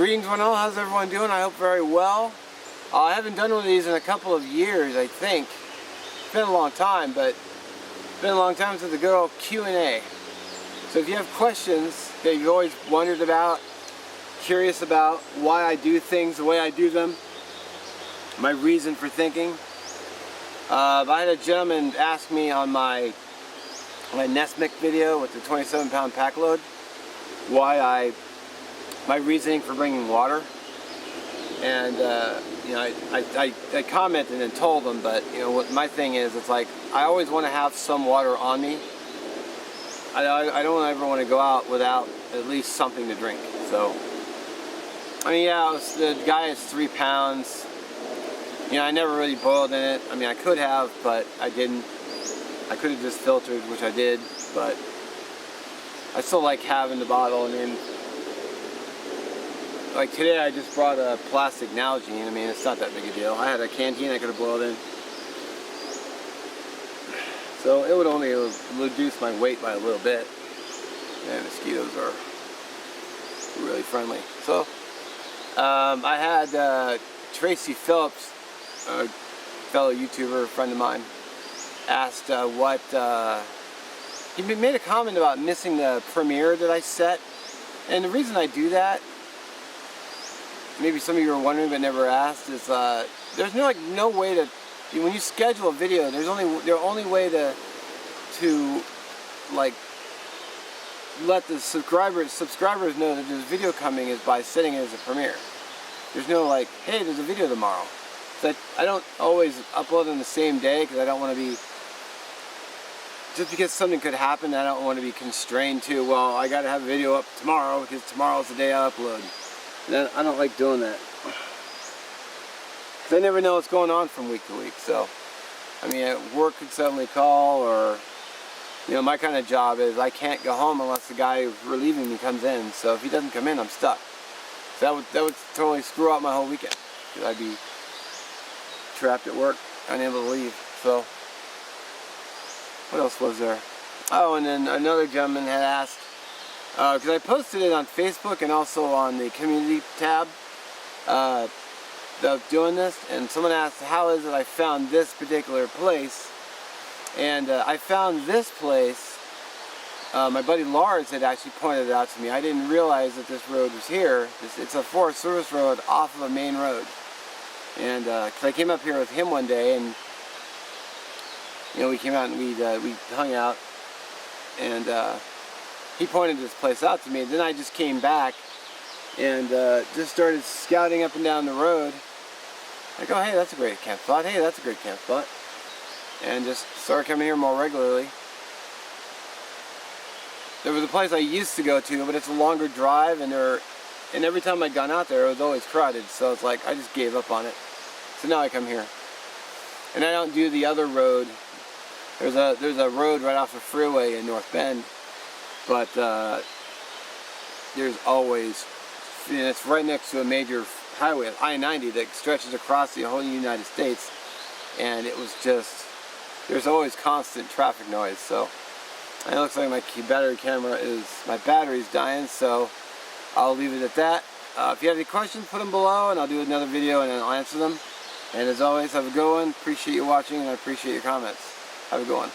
Greetings one all, how's everyone doing? I hope very well. I haven't done one of these in a couple of years, I think. It's been a long time, but it's been a long time since the good old Q&A. So if you have questions that you've always wondered about, curious about why I do things the way I do them, my reason for thinking. I had a gentleman ask me on my Nesmic video with the 27-pound pack load my reasoning for bringing water, and you know, I commented and told them, but you know what my thing is, it's like I always want to have some water on me. I don't ever want to go out without at least something to drink. So I mean, yeah, the guy is 3 pounds. You know, I never really boiled in it. I mean, I could have, but I didn't. I could have just filtered, which I did, but I still like having the bottle. I mean, like today I just brought a plastic Nalgene. I mean, it's not that big a deal. I had a canteen I could have boiled in. So it would only reduce my weight by a little bit. And mosquitoes are really friendly. So I had Tracy Phillips, a fellow YouTuber, a friend of mine, asked he made a comment about missing the premiere that I set. And the reason I do that, maybe some of you are wondering but never asked, is there's no way to, when you schedule a video, the only way to like let the subscribers know that there's a video coming is by setting it as a premiere. There's no like, hey, there's a video tomorrow. So I don't always upload on the same day because I don't want to be, just because something could happen, I don't want to be constrained to, well, I got to have a video up tomorrow because tomorrow's the day I upload. And I don't like doing that. Because I never know what's going on from week to week. So, I mean, work could suddenly call, or, you know, my kind of job is I can't go home unless the guy relieving me comes in. So if he doesn't come in, I'm stuck. So that would totally screw out my whole weekend. Because I'd be trapped at work, unable to leave. So, what else was there? Oh, and then another gentleman had asked, because I posted it on Facebook and also on the community tab of doing this, and someone asked, how is it I found this particular place? And I found this place, my buddy Lars had actually pointed it out to me. I didn't realize that this road was here. It's a Forest Service road off of a main road. And because I came up here with him one day, and you know, we came out and we hung out, and he pointed this place out to me. Then I just came back and just started scouting up and down the road. Like, oh, hey, that's a great camp spot. Hey, that's a great camp spot. And just started coming here more regularly. There was a place I used to go to, but it's a longer drive, and every time I'd gone out there, it was always crowded. So it's like I just gave up on it. So now I come here, and I don't do the other road. There's a road right off the freeway in North Bend, but there's always, and it's right next to a major highway, I-90, that stretches across the whole United States, and it was just, there's always constant traffic noise. So it looks like my battery's dying, so I'll leave it at that. If you have any questions, put them below, and I'll do another video and I'll answer them. And as always, have a good one. Appreciate you watching, and I appreciate your comments. Have a good one.